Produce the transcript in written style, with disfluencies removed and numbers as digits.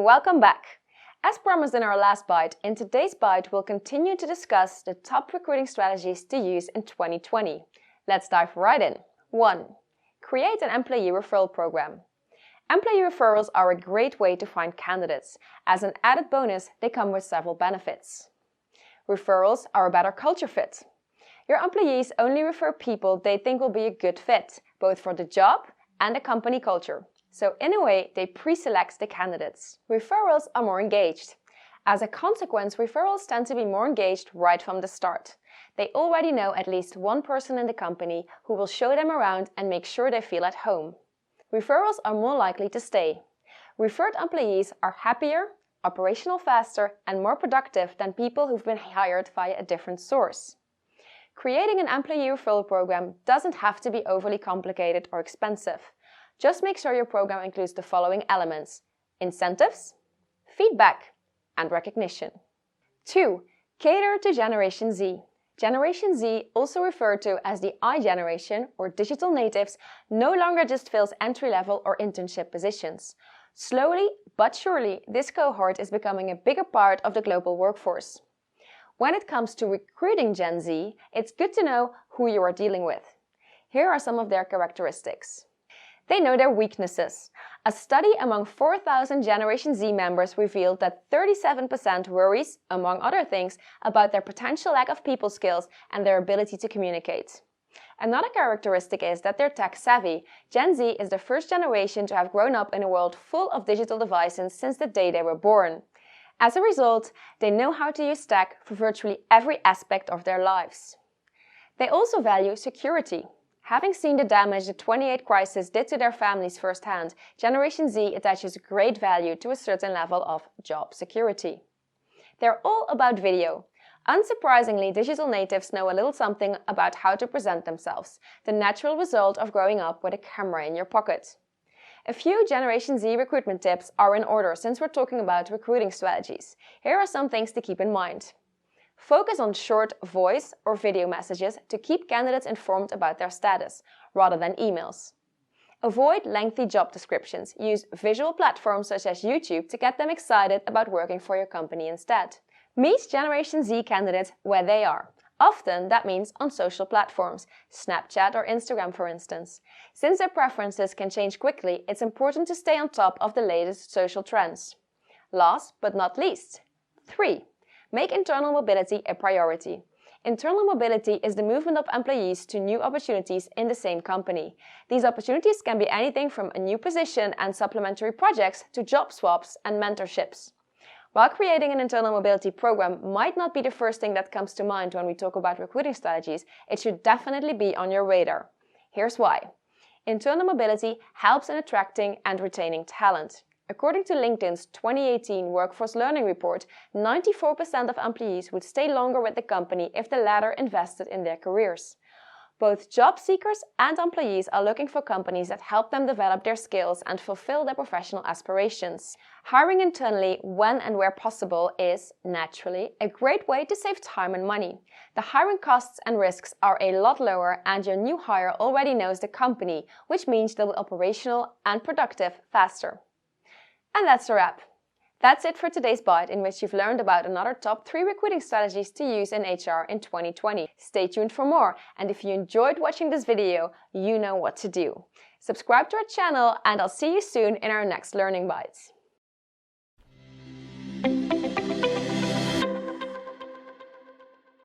welcome back. As promised in our last bite, in today's bite we'll continue to discuss the top recruiting strategies to use in 2020. Let's dive right in. 1. Create an employee referral program. Employee referrals are a great way to find candidates. As an added bonus, they come with several benefits. Referrals are a better culture fit. Your employees only refer people they think will be a good fit, both for the job and the company culture. So in a way, they pre-select the candidates. Referrals are more engaged. As a consequence, referrals tend to be more engaged right from the start. They already know at least one person in the company who will show them around and make sure they feel at home. Referrals are more likely to stay. Referred employees are happier, operational faster, and more productive than people who've been hired via a different source. Creating an employee referral program doesn't have to be overly complicated or expensive. Just make sure your program includes the following elements: incentives, feedback, and recognition. 2. Cater to Generation Z. Generation Z, also referred to as the I generation or digital natives, no longer just fills entry-level or internship positions. Slowly but surely, this cohort is becoming a bigger part of the global workforce. When it comes to recruiting Gen Z, it's good to know who you are dealing with. Here are some of their characteristics. They know their weaknesses. A study among 4,000 Generation Z members revealed that 37% worries, among other things, about their potential lack of people skills and their ability to communicate. Another characteristic is that they're tech savvy. Gen Z is the first generation to have grown up in a world full of digital devices since the day they were born. As a result, they know how to use tech for virtually every aspect of their lives. They also value security. Having seen the damage the 28 crisis did to their families firsthand, Generation Z attaches great value to a certain level of job security. They're all about video. Unsurprisingly, digital natives know a little something about how to present themselves, the natural result of growing up with a camera in your pocket. A few Generation Z recruitment tips are in order since we're talking about recruiting strategies. Here are some things to keep in mind. Focus on short voice or video messages to keep candidates informed about their status, rather than emails. Avoid lengthy job descriptions. Use visual platforms such as YouTube to get them excited about working for your company instead. Meet Generation Z candidates where they are. Often that means on social platforms, Snapchat or Instagram for instance. Since their preferences can change quickly, it's important to stay on top of the latest social trends. Last but not least, 3. Make internal mobility a priority. Internal mobility is the movement of employees to new opportunities in the same company. These opportunities can be anything from a new position and supplementary projects to job swaps and mentorships. While creating an internal mobility program might not be the first thing that comes to mind when we talk about recruiting strategies, it should definitely be on your radar. Here's why. Internal mobility helps in attracting and retaining talent. According to LinkedIn's 2018 Workforce Learning Report, 94% of employees would stay longer with the company if the latter invested in their careers. Both job seekers and employees are looking for companies that help them develop their skills and fulfill their professional aspirations. Hiring internally when and where possible is, naturally, a great way to save time and money. The hiring costs and risks are a lot lower and your new hire already knows the company, which means they'll be operational and productive faster. And that's a wrap. That's it for today's bite, in which you've learned about another top 3 recruiting strategies to use in HR in 2020. Stay tuned for more, and if you enjoyed watching this video, you know what to do. Subscribe to our channel, and I'll see you soon in our next Learning Bites.